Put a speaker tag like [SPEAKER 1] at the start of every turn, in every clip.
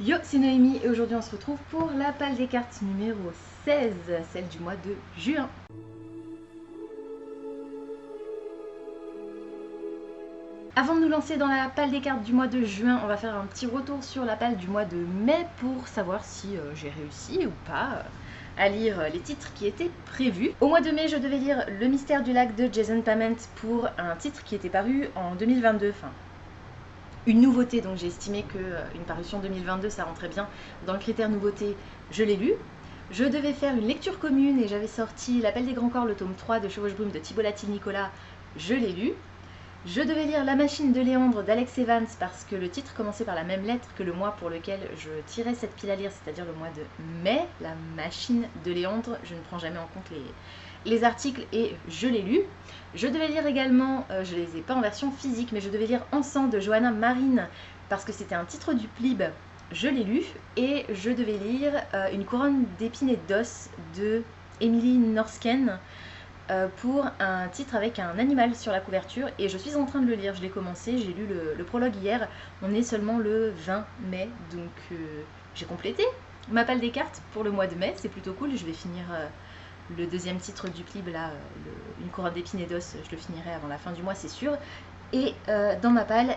[SPEAKER 1] Yo, c'est Noémie et aujourd'hui on se retrouve pour la palle des cartes numéro 16, celle du mois de juin. Avant de nous lancer dans la palle des cartes du mois de juin, on va faire un petit retour sur la palle du mois de mai pour savoir si j'ai réussi ou pas à lire les titres qui étaient prévus. Au mois de mai, je devais lire Le mystère du lac de Jason Pament pour un titre qui était paru en 2022, enfin une nouveauté, donc j'ai estimé qu'une parution 2022 ça rentrait bien dans le critère nouveauté, je l'ai lu. Je devais faire une lecture commune et j'avais sorti L'Appel des Grands Corps, le tome 3 de Chevauche-Brume de Thibault Latil-Nicolas, je l'ai lu. Je devais lire La Machine de Léandre d'Alex Evans parce que le titre commençait par la même lettre que le mois pour lequel je tirais cette pile à lire, c'est-à-dire le mois de mai. La Machine de Léandre, je ne prends jamais en compte les articles et je l'ai lu. Je devais lire également, je ne les ai pas en version physique, mais je devais lire Encens de Johanna Marine parce que c'était un titre du Plib, je l'ai lu. Et je devais lire Une couronne d'épines et d'os de Emily Norsken pour un titre avec un animal sur la couverture et je suis en train de le lire, je l'ai commencé, j'ai lu le prologue hier, on est seulement le 20 mai, donc j'ai complété ma palle des cartes pour le mois de mai, c'est plutôt cool, je vais finir le deuxième titre du Plib, là, Une couronne d'épines et d'os, je le finirai avant la fin du mois, c'est sûr. Et dans ma palle,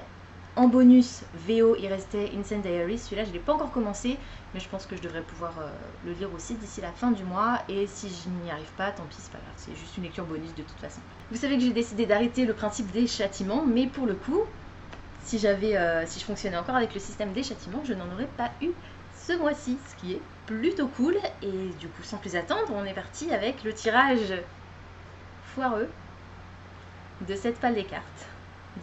[SPEAKER 1] en bonus VO, il restait Insane Diaries, celui-là je ne l'ai pas encore commencé, mais je pense que je devrais pouvoir le lire aussi d'ici la fin du mois, et si je n'y arrive pas, tant pis, c'est pas grave, c'est juste une lecture bonus de toute façon. Vous savez que j'ai décidé d'arrêter le principe des châtiments, mais pour le coup, si je fonctionnais encore avec le système des châtiments, je n'en aurais pas eu ce mois-ci, ce qui est plutôt cool, et du coup sans plus attendre, on est parti avec le tirage foireux de cette palle des cartes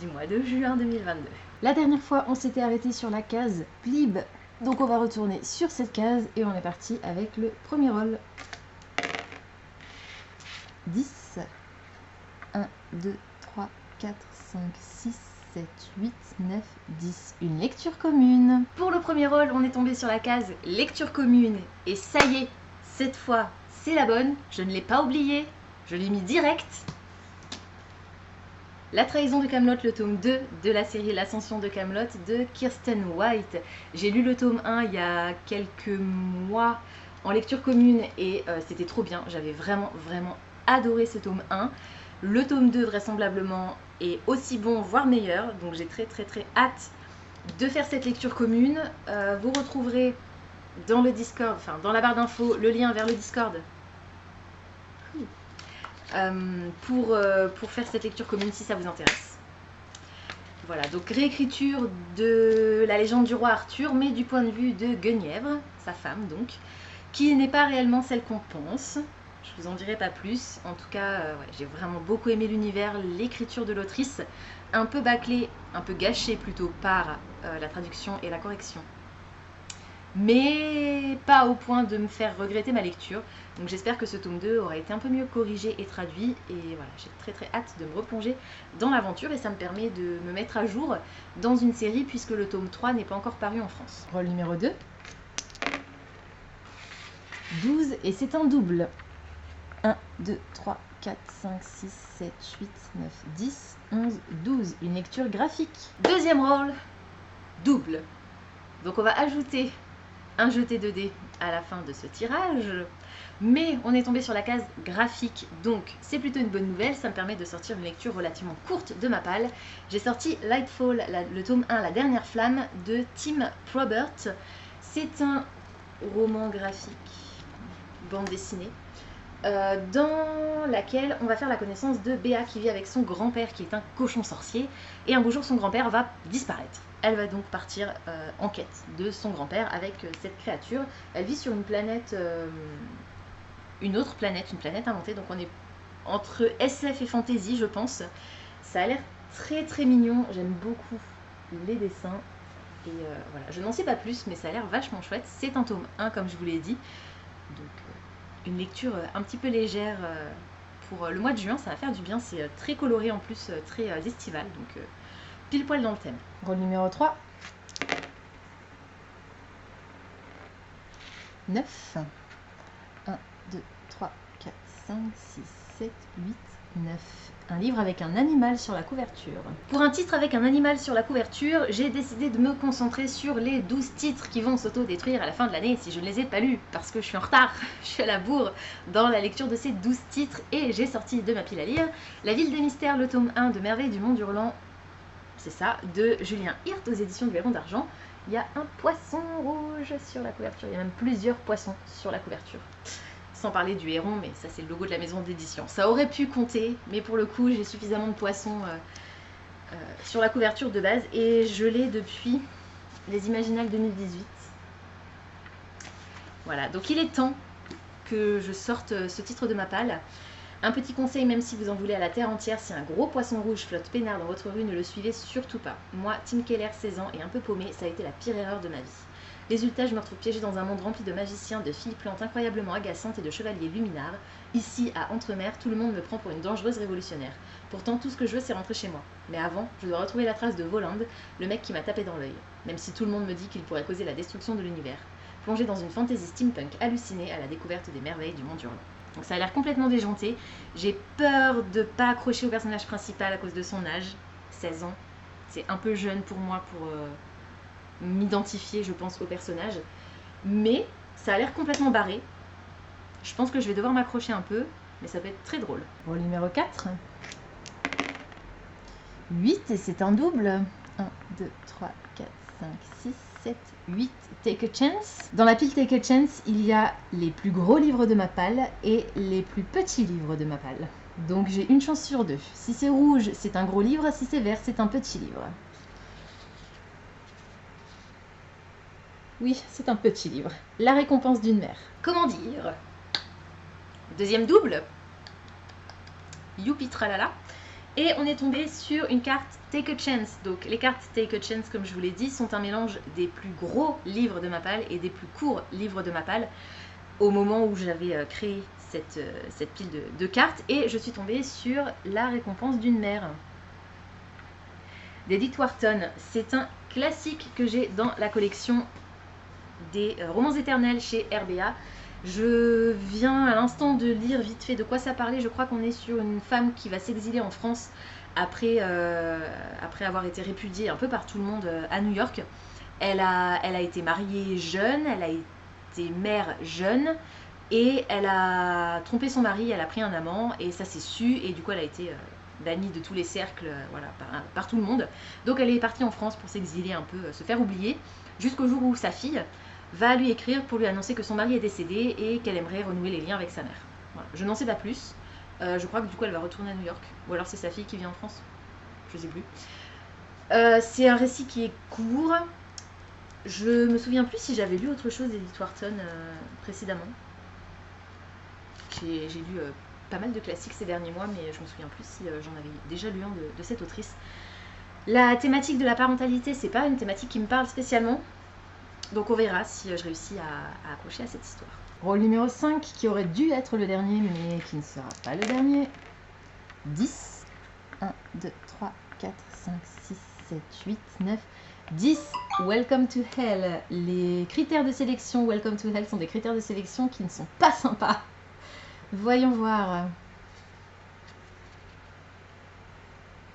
[SPEAKER 1] du mois de juin 2022. La dernière fois, on s'était arrêté sur la case Plib, donc on va retourner sur cette case et on est parti avec le premier roll. 10, 1, 2, 3, 4, 5, 6, 7, 8, 9, 10. Une lecture commune. Pour le premier roll, on est tombé sur la case lecture commune et ça y est, cette fois, c'est la bonne. Je ne l'ai pas oubliée, je l'ai mis direct. La trahison de Camelot, le tome 2 de la série L'Ascension de Camelot de Kirsten White. J'ai lu le tome 1 il y a quelques mois en lecture commune et c'était trop bien. J'avais vraiment adoré ce tome 1. Le tome 2 vraisemblablement est aussi bon, voire meilleur. Donc j'ai très hâte de faire cette lecture commune. Vous retrouverez dans le Discord, enfin dans la barre d'infos, le lien vers le Discord. Pour faire cette lecture commune si ça vous intéresse. Voilà, donc réécriture de la légende du roi Arthur, mais du point de vue de Guenièvre, sa femme donc, qui n'est pas réellement celle qu'on pense. Je vous en dirai pas plus. En tout cas, ouais, j'ai vraiment beaucoup aimé l'univers, l'écriture de l'autrice, un peu bâclée, un peu gâchée plutôt par la traduction et la correction. Mais pas au point de me faire regretter ma lecture. Donc j'espère que ce tome 2 aura été un peu mieux corrigé et traduit. Et voilà, j'ai très hâte de me replonger dans l'aventure et ça me permet de me mettre à jour dans une série puisque le tome 3 n'est pas encore paru en France. Rôle numéro 2. 12 et c'est un double. 1, 2, 3, 4, 5, 6, 7, 8, 9, 10, 11, 12. Une lecture graphique. Deuxième rôle, double. Donc on va ajouter un jeté de dés à la fin de ce tirage, mais on est tombé sur la case graphique, donc c'est plutôt une bonne nouvelle, ça me permet de sortir une lecture relativement courte de ma palle. J'ai sorti Lightfall, le tome 1, La Dernière Flamme, de Tim Probert. C'est un roman graphique, bande dessinée, dans laquelle on va faire la connaissance de Béa qui vit avec son grand-père qui est un cochon sorcier, et un beau jour son grand-père va disparaître. Elle va donc partir en quête de son grand-père avec cette créature. Elle vit sur une planète, une planète inventée, donc on est entre SF et fantasy je pense. Ça a l'air très mignon, j'aime beaucoup les dessins. Et voilà, je n'en sais pas plus, mais ça a l'air vachement chouette. C'est un tome 1 comme je vous l'ai dit. Donc une lecture un petit peu légère pour le mois de juin, ça va faire du bien. C'est très coloré en plus, très estival, donc pile poil dans le thème. Rôle numéro 3. 9. 1, 2, 3, 4, 5, 6, 7, 8, 9. Un livre avec un animal sur la couverture. Pour un titre avec un animal sur la couverture, j'ai décidé de me concentrer sur les 12 titres qui vont s'auto-détruire à la fin de l'année si je ne les ai pas lus, parce que je suis en retard, je suis à la bourre dans la lecture de ces 12 titres, et j'ai sorti de ma pile à lire La Ville des Mystères, le tome 1 de Merveilles du Monde Hurlant, c'est ça, de Julien Hirt aux éditions du Héron d'Argent. Il y a un poisson rouge sur la couverture, il y a même plusieurs poissons sur la couverture. Sans parler du héron, mais ça c'est le logo de la maison d'édition. Ça aurait pu compter, mais pour le coup j'ai suffisamment de poissons sur la couverture de base et je l'ai depuis les Imaginales 2018. Voilà, donc il est temps que je sorte ce titre de ma palle. Un petit conseil, même si vous en voulez à la terre entière, si un gros poisson rouge flotte peinard dans votre rue, ne le suivez surtout pas. Moi, Tim Keller, 16 ans et un peu paumé, ça a été la pire erreur de ma vie. Résultat, je me retrouve piégée dans un monde rempli de magiciens, de filles plantes incroyablement agaçantes et de chevaliers luminards. Ici, à Entremer, tout le monde me prend pour une dangereuse révolutionnaire. Pourtant, tout ce que je veux, c'est rentrer chez moi. Mais avant, je dois retrouver la trace de Voland, le mec qui m'a tapé dans l'œil. Même si tout le monde me dit qu'il pourrait causer la destruction de l'univers. Plongée dans une fantaisie steampunk hallucinée à la découverte des merveilles du monde hurlant. Donc ça a l'air complètement déjanté. J'ai peur de pas accrocher au personnage principal à cause de son âge. 16 ans. C'est un peu jeune pour moi pour m'identifier, je pense, au personnage. Mais ça a l'air complètement barré. Je pense que je vais devoir m'accrocher un peu, mais ça peut être très drôle. Rôle numéro 4. 8 et c'est un double. 1, 2, 3, 4, 5, 6, 7, 8. Take a Chance. Dans la pile Take a Chance, il y a les plus gros livres de ma palle et les plus petits livres de ma palle. Donc j'ai une chance sur 2. Si c'est rouge, c'est un gros livre. Si c'est vert, c'est un petit livre. Oui, c'est un petit livre. La récompense d'une mère. Comment dire? Deuxième double. Youpi tralala. Et on est tombé sur une carte Take a Chance. Donc les cartes Take a Chance, comme je vous l'ai dit, sont un mélange des plus gros livres de ma palle et des plus courts livres de ma palle au moment où j'avais créé cette pile de cartes. Et je suis tombée sur la récompense d'une mère. D'Edith Wharton. C'est un classique que j'ai dans la collection des romans éternels chez RBA. Je viens à l'instant de lire vite fait de quoi ça parlait. Je crois qu'on est sur une femme qui va s'exiler en France après avoir été répudiée un peu par tout le monde à New York. Elle a été mariée jeune, elle a été mère jeune et elle a trompé son mari, elle a pris un amant et ça s'est su et du coup elle a été bannie de tous les cercles voilà, par tout le monde. Donc elle est partie en France pour s'exiler un peu, se faire oublier jusqu'au jour où sa fille va lui écrire pour lui annoncer que son mari est décédé et qu'elle aimerait renouer les liens avec sa mère. Voilà. Je n'en sais pas plus. Je crois que du coup elle va retourner à New York. Ou alors c'est sa fille qui vit en France. Je sais plus. C'est un récit qui est court. Je me souviens plus si j'avais lu autre chose d'Edith Wharton précédemment. J'ai lu pas mal de classiques ces derniers mois, mais je me souviens plus si j'en avais déjà lu un de cette autrice. La thématique de la parentalité, c'est pas une thématique qui me parle spécialement. Donc on verra si je réussis à accrocher à cette histoire. Rôle numéro 5, qui aurait dû être le dernier, mais qui ne sera pas le dernier. 10. 1, 2, 3, 4, 5, 6, 7, 8, 9, 10. Welcome to Hell. Les critères de sélection Welcome to Hell sont des critères de sélection qui ne sont pas sympas. Voyons voir.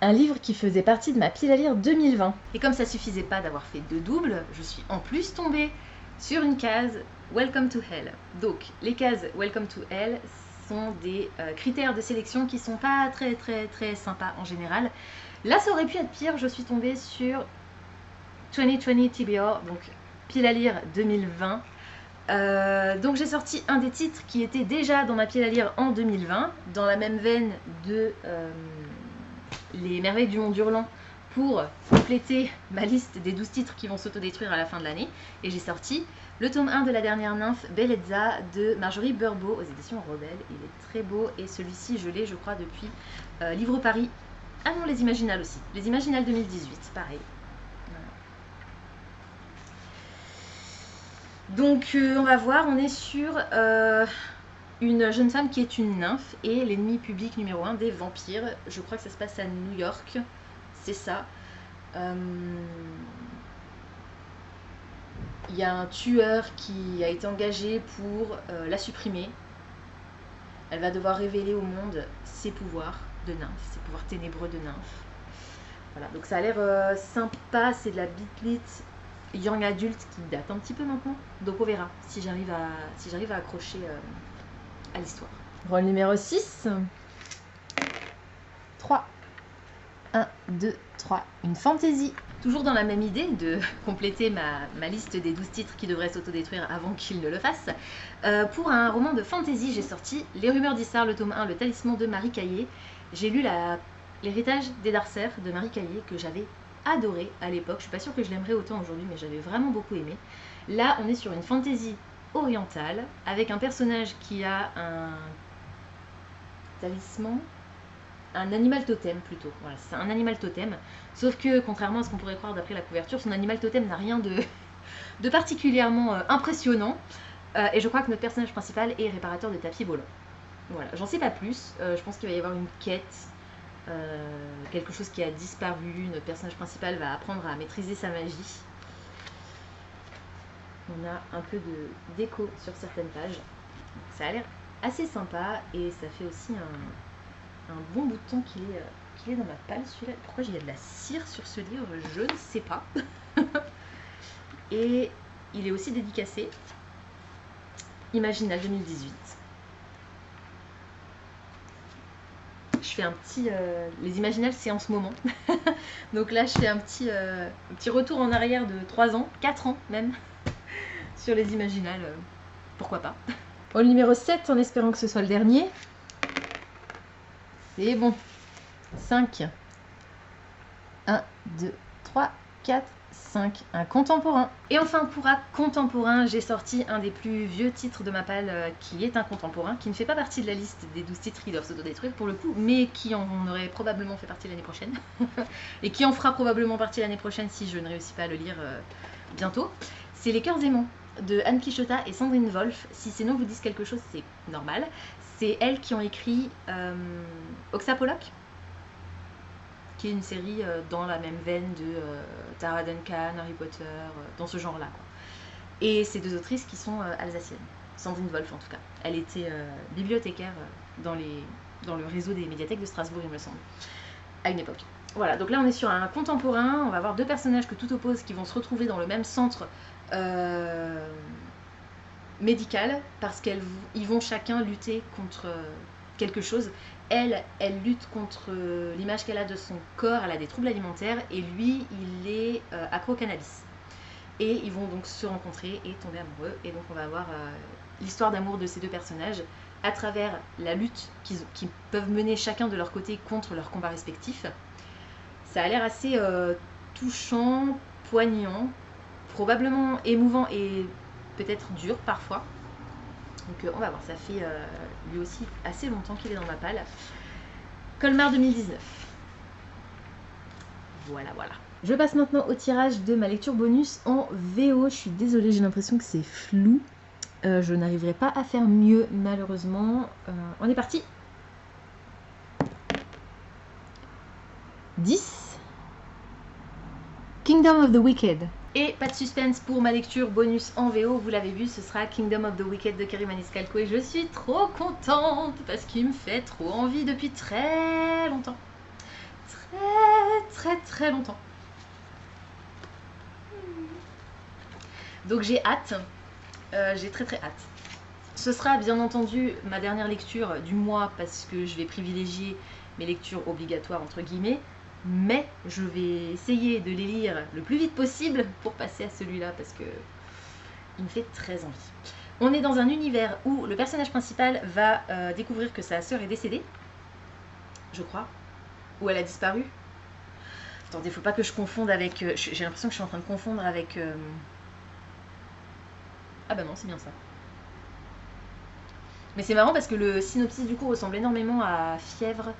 [SPEAKER 1] Un livre qui faisait partie de ma pile à lire 2020. Et comme ça suffisait pas d'avoir fait 2 doubles, je suis en plus tombée sur une case Welcome to Hell. Donc les cases Welcome to Hell sont des critères de sélection qui sont pas très sympas en général. Là ça aurait pu être pire, je suis tombée sur 2020 TBR, donc pile à lire 2020. Donc j'ai sorti un des titres qui était déjà dans ma pile à lire en 2020, dans la même veine de Les Merveilles du Monde Hurlant pour compléter ma liste des 12 titres qui vont s'autodétruire à la fin de l'année. Et j'ai sorti le tome 1 de La Dernière Nymphe, Bellezza, de Marjorie Burbeau aux éditions Rebelle. Il est très beau et celui-ci je l'ai je crois depuis Livre Paris. Ah non, Les Imaginales aussi. Les Imaginales 2018, pareil. Voilà. Donc on va voir, on est sur une jeune femme qui est une nymphe et l'ennemi public numéro 1 des vampires. Je crois que ça se passe à New York, c'est ça. Il y a un tueur qui a été engagé pour la supprimer. Elle va devoir révéler au monde ses pouvoirs de nymphe, ses pouvoirs ténébreux de nymphe. Voilà, donc ça a l'air sympa, c'est de la Beat young adulte qui date un petit peu maintenant. Donc on verra si j'arrive à accrocher à l'histoire. Rôle numéro 6. 3. 1, 2, 3. Une fantaisie. Toujours dans la même idée de compléter ma liste des 12 titres qui devraient s'autodétruire avant qu'ils ne le fassent. Pour un roman de fantasy, j'ai sorti Les Rumeurs d'Issar, le tome 1, Le Talisman de Marie Caillé. J'ai lu L'Héritage des Darcer de Marie Caillé que j'avais adoré à l'époque. Je suis pas sûre que je l'aimerais autant aujourd'hui, mais j'avais vraiment beaucoup aimé. Là, on est sur une fantasy orientale avec un personnage qui a un talisman, un animal totem plutôt. Voilà, c'est un animal totem. Sauf que, contrairement à ce qu'on pourrait croire d'après la couverture, son animal totem n'a rien de particulièrement impressionnant. Et je crois que notre personnage principal est réparateur de tapis volants. Voilà, j'en sais pas plus. Je pense qu'il va y avoir une quête, quelque chose qui a disparu. Notre personnage principal va apprendre à maîtriser sa magie. On a un peu d'écho sur certaines pages. Ça a l'air assez sympa et ça fait aussi un bon bout de temps qu'il est dans ma palle celui-là. Pourquoi il y a de la cire sur ce livre, je ne sais pas. Et il est aussi dédicacé Imaginal 2018. Je fais un petit... les Imaginales, c'est en ce moment. Donc là, je fais un petit retour en arrière de 3 ans, 4 ans même, sur les Imaginales. Pourquoi pas. Au numéro 7, en espérant que ce soit le dernier. C'est bon. 5. 1, 2, 3, 4, 5. Un contemporain. Et enfin, pour un contemporain, j'ai sorti un des plus vieux titres de ma palle qui est un contemporain, qui ne fait pas partie de la liste des 12 titres qui doivent s'autodétruire pour le coup, mais qui en aurait probablement fait partie l'année prochaine. Et qui en fera probablement partie l'année prochaine si je ne réussis pas à le lire bientôt. C'est Les Cœurs aimants de Anne Quichota et Sandrine Wolf. Si ces noms vous disent quelque chose, c'est normal. C'est elles qui ont écrit Oxapollock, qui est une série dans la même veine de Tara Duncan, Harry Potter, dans ce genre-là. Et ces deux autrices qui sont alsaciennes. Sandrine Wolf en tout cas. Elle était bibliothécaire dans le réseau des médiathèques de Strasbourg, il me semble, à une époque. Voilà, donc là on est sur un contemporain, on va avoir deux personnages que tout oppose qui vont se retrouver dans le même centre médical parce qu'ils vont chacun lutter contre quelque chose. Elle lutte contre l'image qu'elle a de son corps, elle a des troubles alimentaires et lui il est accro au cannabis. Et ils vont donc se rencontrer et tomber amoureux et donc on va avoir l'histoire d'amour de ces deux personnages à travers la lutte qu'ils peuvent mener chacun de leur côté contre leurs combats respectifs. Ça a l'air assez touchant, poignant, probablement émouvant et peut-être dur parfois. Donc on va voir, ça fait lui aussi assez longtemps qu'il est dans ma palle. Colmar 2019. Voilà. Je passe maintenant au tirage de ma lecture bonus en VO. Je suis désolée, j'ai l'impression que c'est flou. Je n'arriverai pas à faire mieux malheureusement. On est parti. 10. Kingdom of the Wicked. Et pas de suspense pour ma lecture bonus en VO, vous l'avez vu, ce sera Kingdom of the Wicked de Kerry Maniscalco et je suis trop contente parce qu'il me fait trop envie depuis très longtemps. Très longtemps. Donc j'ai hâte, j'ai très hâte. Ce sera bien entendu ma dernière lecture du mois parce que je vais privilégier mes lectures obligatoires entre guillemets. Mais je vais essayer de les lire le plus vite possible pour passer à celui-là parce que il me fait très envie. On est dans un univers où le personnage principal va découvrir que sa sœur est décédée, je crois, ou elle a disparu. Attendez, faut pas que je confonde avec... j'ai l'impression que je suis en train de confondre avec... Ah bah non, c'est bien ça. Mais c'est marrant parce que le synopsis du coup ressemble énormément à Fièvre.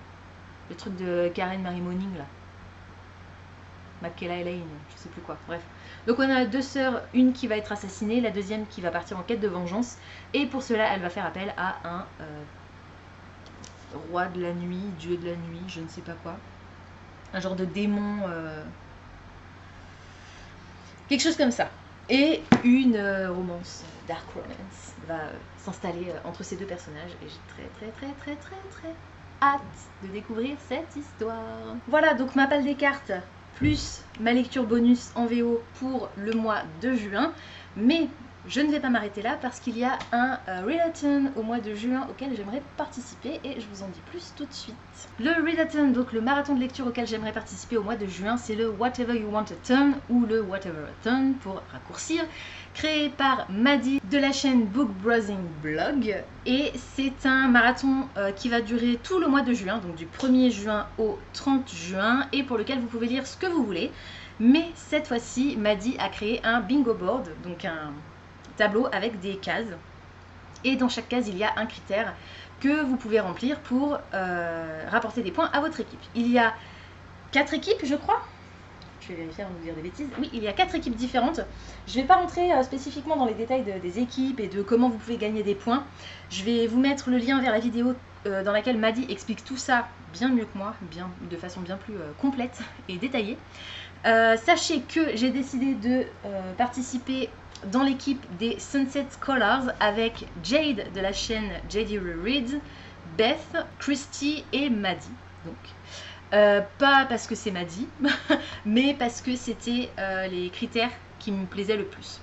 [SPEAKER 1] Le truc de Karen Mary Moning là. Makela Elaine, je sais plus quoi, bref. Donc on a deux sœurs, une qui va être assassinée, la deuxième qui va partir en quête de vengeance. Et pour cela, elle va faire appel à un roi de la nuit, dieu de la nuit, je ne sais pas quoi. Un genre de démon. Quelque chose comme ça. Et une romance dark romance va s'installer entre ces deux personnages et j'ai très hâte de découvrir cette histoire. Voilà, donc ma palle des cartes plus ma lecture bonus en VO pour le mois de juin, mais je ne vais pas m'arrêter là parce qu'il y a un readathon au mois de juin auquel j'aimerais participer et je vous en dis plus tout de suite. Le readathon, donc le marathon de lecture auquel j'aimerais participer au mois de juin, c'est le Whatever You Want Athon ou le Whatever-athon pour raccourcir, créé par Maddy de la chaîne Book Browsing Blog, et c'est un marathon qui va durer tout le mois de juin, donc du 1er juin au 30 juin, et pour lequel vous pouvez lire ce que vous voulez. Mais cette fois-ci, Maddy a créé un bingo board, donc un tableau avec des cases, et dans chaque case il y a un critère que vous pouvez remplir pour rapporter des points à votre équipe. Il y a 4 équipes, je crois. Je vais vérifier avant de vous dire des bêtises. Oui, il y a 4 équipes différentes. Je ne vais pas rentrer spécifiquement dans les détails des équipes et de comment vous pouvez gagner des points. Je vais vous mettre le lien vers la vidéo dans laquelle Maddy explique tout ça bien mieux que moi, de façon bien plus complète et détaillée. Sachez que j'ai décidé de participer dans l'équipe des Sunset Scholars avec Jade de la chaîne JD Reads, Beth, Christy et Maddy. Donc, pas parce que c'est Maddy, mais parce que c'était les critères qui me plaisaient le plus.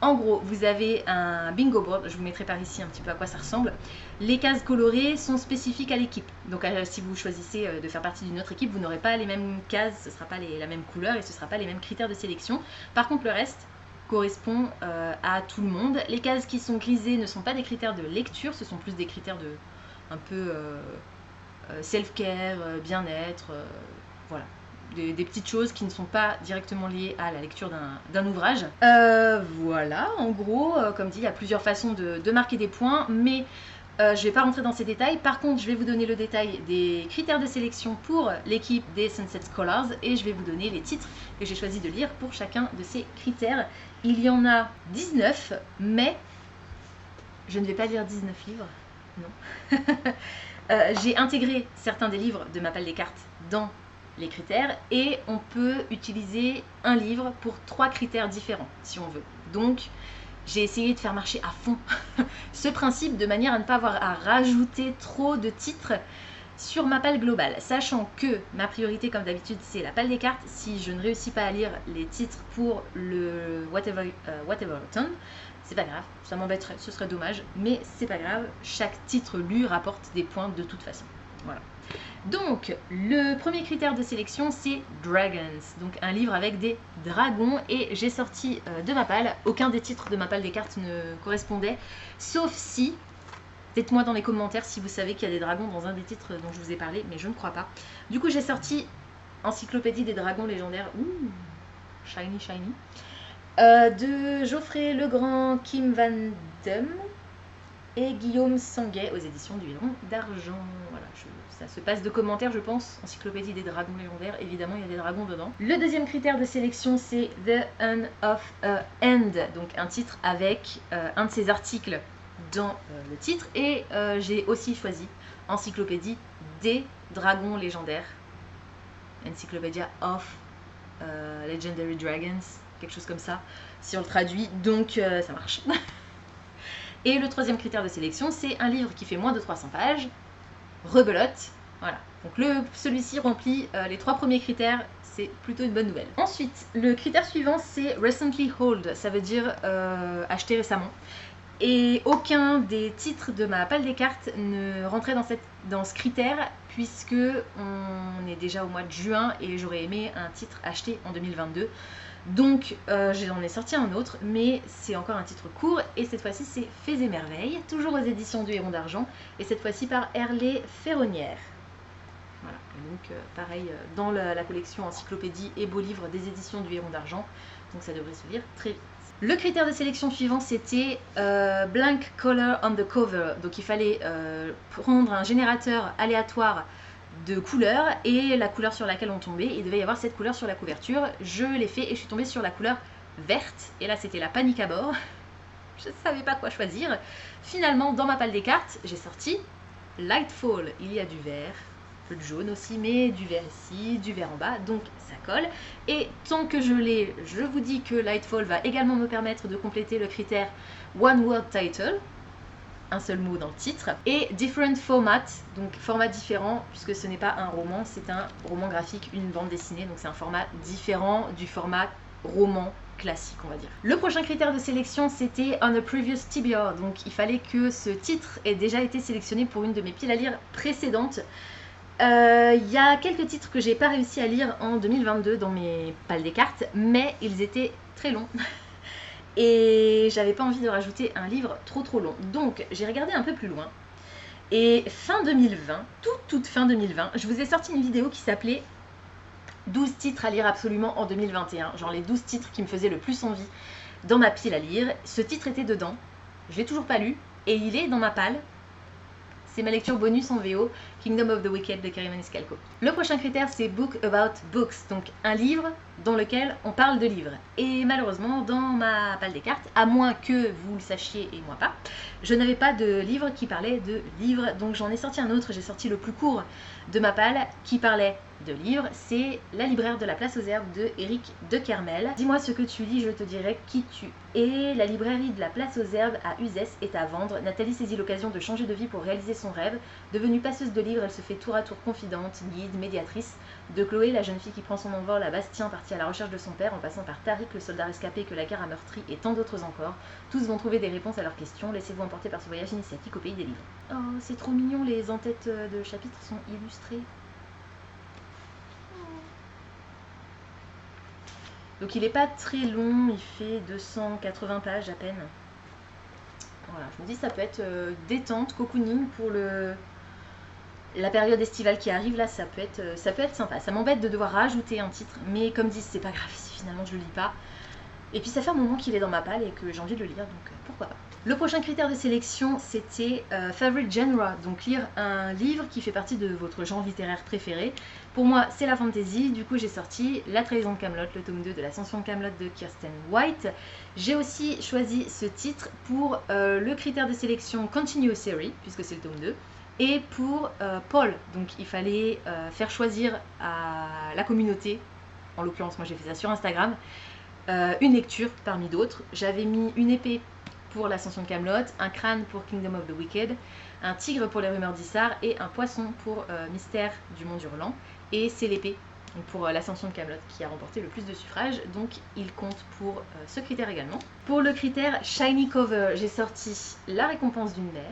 [SPEAKER 1] En gros, vous avez un bingo board, je vous mettrai par ici un petit peu à quoi ça ressemble. Les cases colorées sont spécifiques à l'équipe. Donc si vous choisissez de faire partie d'une autre équipe, vous n'aurez pas les mêmes cases, ce ne sera pas la même couleur et ce ne sera pas les mêmes critères de sélection. Par contre, le reste correspond à tout le monde. Les cases qui sont grisées ne sont pas des critères de lecture, ce sont plus des critères de un peu self-care, bien-être, voilà. Des petites choses qui ne sont pas directement liées à la lecture d'un ouvrage. Voilà, en gros, comme dit, il y a plusieurs façons de marquer des points, mais je ne vais pas rentrer dans ces détails. Par contre, je vais vous donner le détail des critères de sélection pour l'équipe des Sunset Scholars et je vais vous donner les titres que j'ai choisi de lire pour chacun de ces critères. Il y en a 19, mais je ne vais pas lire 19 livres, non. J'ai intégré certains des livres de ma palle des cartes dans les critères et on peut utiliser un livre pour 3 critères différents si on veut. Donc j'ai essayé de faire marcher à fond ce principe de manière à ne pas avoir à rajouter trop de titres sur ma palle globale, sachant que ma priorité comme d'habitude c'est la palle des cartes. Si je ne réussis pas à lire les titres pour le Whatever-athon, c'est pas grave, ça m'embêterait, ce serait dommage, mais c'est pas grave, chaque titre lu rapporte des points de toute façon. Voilà. Donc, le premier critère de sélection, c'est Dragons, donc un livre avec des dragons, et j'ai sorti de ma palle, aucun des titres de ma palle des cartes ne correspondait, sauf si, dites-moi dans les commentaires si vous savez qu'il y a des dragons dans un des titres dont je vous ai parlé, mais je ne crois pas. Du coup, j'ai sorti Encyclopédie des dragons légendaires, ouh, shiny, de Geoffrey Legrand, Kim Van Dam et Guillaume Sanguet aux éditions du Héron d'Argent. Voilà, ça se passe de commentaires, je pense. Encyclopédie des dragons légendaires, évidemment, il y a des dragons dedans. Le deuxième critère de sélection, c'est The End of a End, donc un titre avec un de ces articles dans le titre. Et j'ai aussi choisi Encyclopédie des dragons légendaires, Encyclopedia of Legendary Dragons, quelque chose comme ça, si on le traduit, donc ça marche. Et le troisième critère de sélection, c'est un livre qui fait moins de 300 pages, rebelote, voilà. Donc celui-ci remplit les 3 premiers critères, c'est plutôt une bonne nouvelle. Ensuite, le critère suivant, c'est Recently Hold, ça veut dire acheter récemment. Et aucun des titres de ma palle des cartes ne rentrait dans ce critère, puisque on est déjà au mois de juin et j'aurais aimé un titre acheté en 2022. Donc j'en ai sorti un autre, mais c'est encore un titre court, et cette fois-ci c'est Fées et Merveilles, toujours aux éditions du Héron d'Argent, et cette fois-ci par Herlé Ferronnière. Voilà, et donc pareil dans la collection Encyclopédie et Beaux Livres des éditions du Héron d'Argent, donc ça devrait se lire très vite. Le critère de sélection suivant, c'était Blank Color on the Cover, donc il fallait prendre un générateur aléatoire de couleurs et la couleur sur laquelle on tombait, il devait y avoir cette couleur sur la couverture. Je l'ai fait et je suis tombée sur la couleur verte, et là c'était la panique à bord, je ne savais pas quoi choisir. Finalement, dans ma palle des cartes, j'ai sorti Lightfall, il y a du vert, peu de jaune aussi, mais du vert ici, du vert en bas, donc ça colle. Et tant que je l'ai, je vous dis que Lightfall va également me permettre de compléter le critère One Word Title, un seul mot dans le titre, et Different Format, donc format différent, puisque ce n'est pas un roman, c'est un roman graphique, une bande dessinée, donc c'est un format différent du format roman classique, on va dire. Le prochain critère de sélection, c'était On a Previous TBR, donc il fallait que ce titre ait déjà été sélectionné pour une de mes piles à lire précédentes. Il y a quelques titres que j'ai pas réussi à lire en 2022 dans mes pales des cartes, mais ils étaient très longs. Et j'avais pas envie de rajouter un livre trop long. Donc j'ai regardé un peu plus loin. Et fin 2020, toute fin 2020, je vous ai sorti une vidéo qui s'appelait 12 titres à lire absolument en 2021, genre les 12 titres qui me faisaient le plus envie dans ma pile à lire. Ce titre était dedans, je l'ai toujours pas lu, et il est dans ma pile. C'est ma lecture bonus en VO, Kingdom of the Wicked de Kerry Maniscalco. Le prochain critère, c'est Book About Books, donc un livre dans lequel on parle de livres. Et malheureusement, dans ma pile des cartes, à moins que vous le sachiez et moi pas, je n'avais pas de livre qui parlait de livres, donc j'en ai sorti un autre, j'ai sorti le plus court de ma pile qui parlait de livres, c'est La libraire de la place aux herbes de Éric de Kermel. Dis-moi ce que tu lis, je te dirai qui tu es. La librairie de la place aux herbes à Uzès est à vendre. Nathalie saisit l'occasion de changer de vie pour réaliser son rêve. Devenue passeuse de livres, elle se fait tour à tour confidente, guide, médiatrice. De Chloé, la jeune fille qui prend son envol à Bastien, partie à la recherche de son père, en passant par Tariq, le soldat rescapé que la guerre a meurtri, et tant d'autres encore. Tous vont trouver des réponses à leurs questions. Laissez-vous emporter par ce voyage initiatique au pays des livres. Oh, c'est trop mignon, les en-têtes de chapitres sont illustrées. Donc il n'est pas très long, il fait 280 pages à peine. Voilà, je me dis ça peut être détente, cocooning pour la période estivale qui arrive là, ça peut être sympa. Ça m'embête de devoir rajouter un titre, mais comme dit, c'est pas grave si finalement je le lis pas. Et puis ça fait un moment qu'il est dans ma palle et que j'ai envie de le lire, donc pourquoi pas. Le prochain critère de sélection, c'était Favorite Genre, donc lire un livre qui fait partie de votre genre littéraire préféré. Pour moi, c'est la fantasy, du coup j'ai sorti La trahison de Camelot, le tome 2 de l'Ascension de Camelot de Kirsten White. J'ai aussi choisi ce titre pour le critère de sélection Continuous Series, puisque c'est le tome 2, et pour Paul, donc il fallait faire choisir à la communauté, en l'occurrence moi j'ai fait ça sur Instagram, une lecture parmi d'autres. J'avais mis une épée pour l'Ascension de Camelot, un crâne pour Kingdom of the Wicked, un tigre pour les rumeurs d'Issar et un poisson pour Mystère du Monde Hurlant. Et c'est l'épée pour l'Ascension de Camelot qui a remporté le plus de suffrages, donc il compte pour ce critère également. Pour le critère Shiny Cover, j'ai sorti La récompense d'une mère,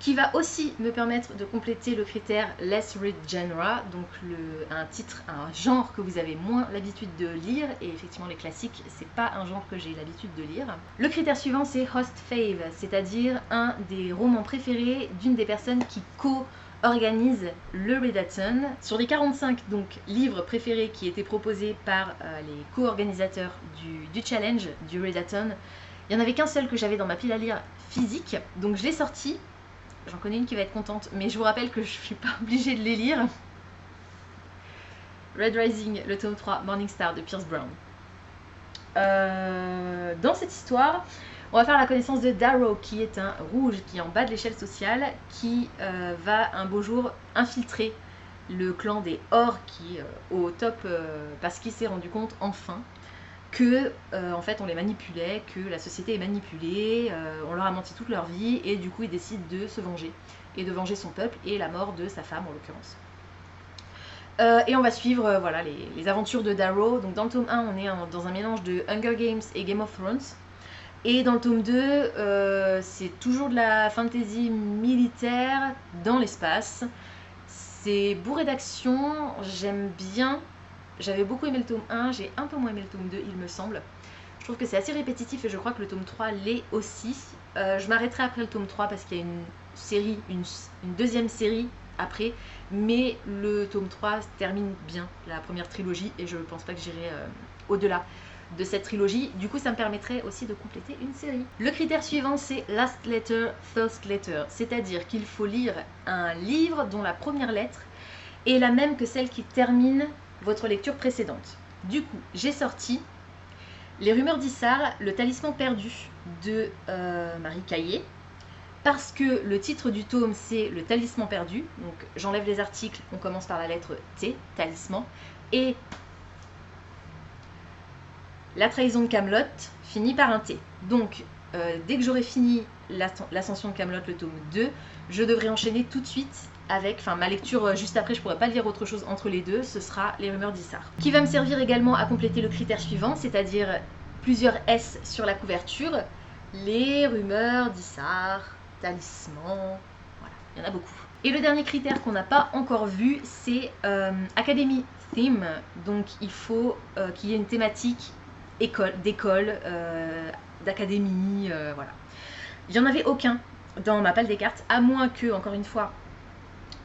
[SPEAKER 1] qui va aussi me permettre de compléter le critère Less Read Genre, donc un titre, un genre que vous avez moins l'habitude de lire, et effectivement les classiques, c'est pas un genre que j'ai l'habitude de lire. Le critère suivant, c'est Host Fave, c'est-à-dire un des romans préférés d'une des personnes qui co-organise le Readathon. Sur les 45 donc, livres préférés qui étaient proposés par les co-organisateurs du challenge du Readathon, il n'y en avait qu'un seul que j'avais dans ma pile à lire physique, donc je l'ai sorti. J'en connais une qui va être contente, mais je vous rappelle que je ne suis pas obligée de les lire. Red Rising, le tome 3, Morning Star de Pierce Brown. Dans cette histoire, on va faire la connaissance de Darrow, qui est un rouge qui est en bas de l'échelle sociale, qui va un beau jour infiltrer le clan des Or qui est au top parce qu'il s'est rendu compte enfin que en fait on les manipulait, que la société est manipulée, on leur a menti toute leur vie et du coup il décide de se venger et de venger son peuple et la mort de sa femme en l'occurrence. Et on va suivre voilà, les aventures de Darrow. Donc dans le tome 1 on est dans un mélange de Hunger Games et Game of Thrones. Et dans le tome 2 c'est toujours de la fantasy militaire dans l'espace. C'est bourré d'action, j'aime bien. J'avais beaucoup aimé le tome 1, j'ai un peu moins aimé le tome 2 il me semble. Je trouve que c'est assez répétitif et je crois que le tome 3 l'est aussi. Je m'arrêterai après le tome 3 parce qu'il y a une série, une deuxième série après. Mais le tome 3 termine bien la première trilogie et je ne pense pas que j'irai au-delà de cette trilogie. Du coup ça me permettrait aussi de compléter une série. Le critère suivant c'est Last Letter, First Letter. C'est-à-dire qu'il faut lire un livre dont la première lettre est la même que celle qui termine votre lecture précédente. Du coup, j'ai sorti Les rumeurs d'Issar, Le talisman perdu de Marie Caillé, parce que le titre du tome c'est le talisman perdu, donc j'enlève les articles, on commence par la lettre T, talisman, et la trahison de Camelot finit par un T. Donc dès que j'aurai fini l'ascension de Camelot, le tome 2, je devrais enchaîner tout de suite avec, enfin ma lecture juste après, je pourrais pas lire autre chose entre les deux, ce sera les rumeurs d'Issar. Qui va me servir également à compléter le critère suivant, c'est-à-dire plusieurs S sur la couverture, les rumeurs d'Issar, talisman, voilà, il y en a beaucoup. Et le dernier critère qu'on n'a pas encore vu, c'est Academy Theme, donc il faut qu'il y ait une thématique d'école, d'académie, voilà. Il n'y en avait aucun dans ma palle des cartes, à moins que, encore une fois,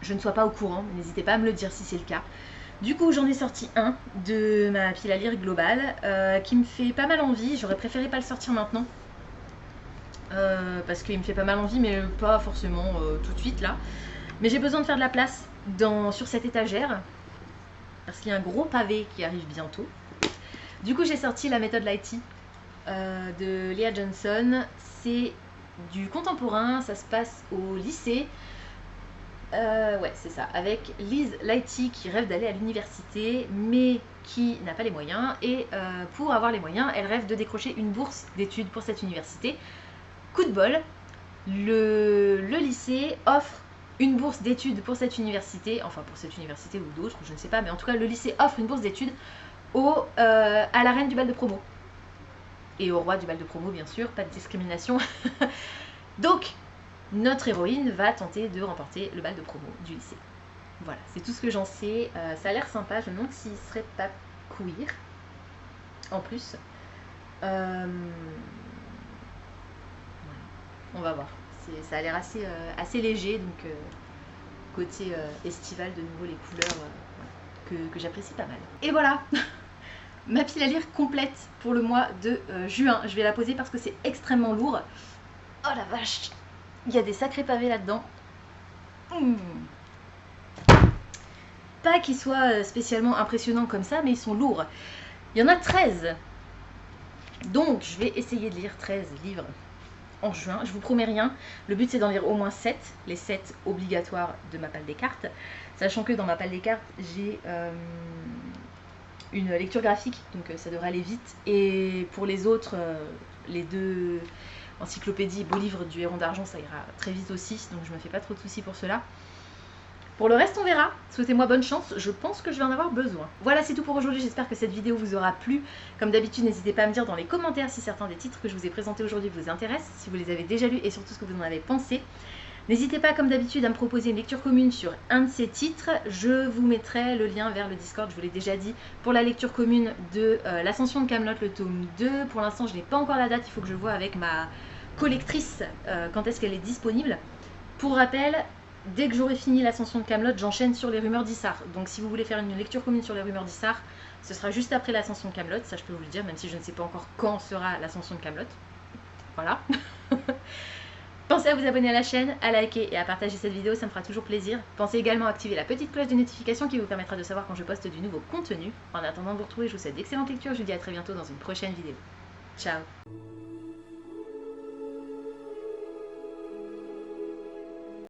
[SPEAKER 1] je ne sois pas au courant, n'hésitez pas à me le dire si c'est le cas. Du coup, j'en ai sorti un de ma pile à lire globale qui me fait pas mal envie. J'aurais préféré pas le sortir maintenant parce qu'il me fait pas mal envie, mais pas forcément tout de suite là. Mais j'ai besoin de faire de la place sur cette étagère parce qu'il y a un gros pavé qui arrive bientôt. Du coup, j'ai sorti la méthode Lighty de Leah Johnson. C'est du contemporain, ça se passe au lycée. Ouais, c'est ça, avec Liz Lighty qui rêve d'aller à l'université, mais qui n'a pas les moyens. Et pour avoir les moyens, elle rêve de décrocher une bourse d'études pour cette université. Coup de bol, le lycée offre une bourse d'études pour cette université, enfin pour cette université ou d'autres, je ne sais pas, mais en tout cas le lycée offre une bourse d'études à la reine du bal de promo. Et au roi du bal de promo, bien sûr, pas de discrimination. Donc, notre héroïne va tenter de remporter le bal de promo du lycée. Voilà, c'est tout ce que j'en sais. Ça a l'air sympa, je me demande s'il serait pas queer. En plus. Voilà. On va voir. Ça a l'air assez léger, donc côté estival, de nouveau les couleurs voilà, que j'apprécie pas mal. Et voilà. Ma pile à lire complète pour le mois de juin. Je vais la poser parce que c'est extrêmement lourd. Oh la vache! Il y a des sacrés pavés là-dedans. Pas qu'ils soient spécialement impressionnants comme ça, mais ils sont lourds. Il y en a 13. Donc, je vais essayer de lire 13 livres en juin. Je vous promets rien. Le but, c'est d'en lire au moins 7. Les 7 obligatoires de ma palle des cartes. Sachant que dans ma palle des cartes, j'ai une lecture graphique. Donc, ça devrait aller vite. Et pour les autres, les deux... encyclopédie et beau livre du Héron d'Argent, ça ira très vite aussi, donc je me fais pas trop de soucis pour cela. Pour le reste, on verra. Souhaitez-moi bonne chance, je pense que je vais en avoir besoin. Voilà, c'est tout pour aujourd'hui, j'espère que cette vidéo vous aura plu. Comme d'habitude, n'hésitez pas à me dire dans les commentaires si certains des titres que je vous ai présentés aujourd'hui vous intéressent, si vous les avez déjà lus et surtout ce que vous en avez pensé. N'hésitez pas, comme d'habitude, à me proposer une lecture commune sur un de ces titres. Je vous mettrai le lien vers le Discord, je vous l'ai déjà dit, pour la lecture commune de l'Ascension de Camelot, le tome 2. Pour l'instant, je n'ai pas encore la date, il faut que je vois avec ma collectrice quand est-ce qu'elle est disponible. Pour rappel, dès que j'aurai fini l'Ascension de Camelot, j'enchaîne sur les rumeurs d'Issar. Donc si vous voulez faire une lecture commune sur les rumeurs d'Issar, ce sera juste après l'Ascension de Camelot, ça je peux vous le dire, même si je ne sais pas encore quand sera l'Ascension de Camelot. Voilà. Pensez à vous abonner à la chaîne, à liker et à partager cette vidéo, ça me fera toujours plaisir. Pensez également à activer la petite cloche de notification qui vous permettra de savoir quand je poste du nouveau contenu. En attendant de vous retrouver, je vous souhaite d'excellentes lectures, je vous dis à très bientôt dans une prochaine vidéo. Ciao!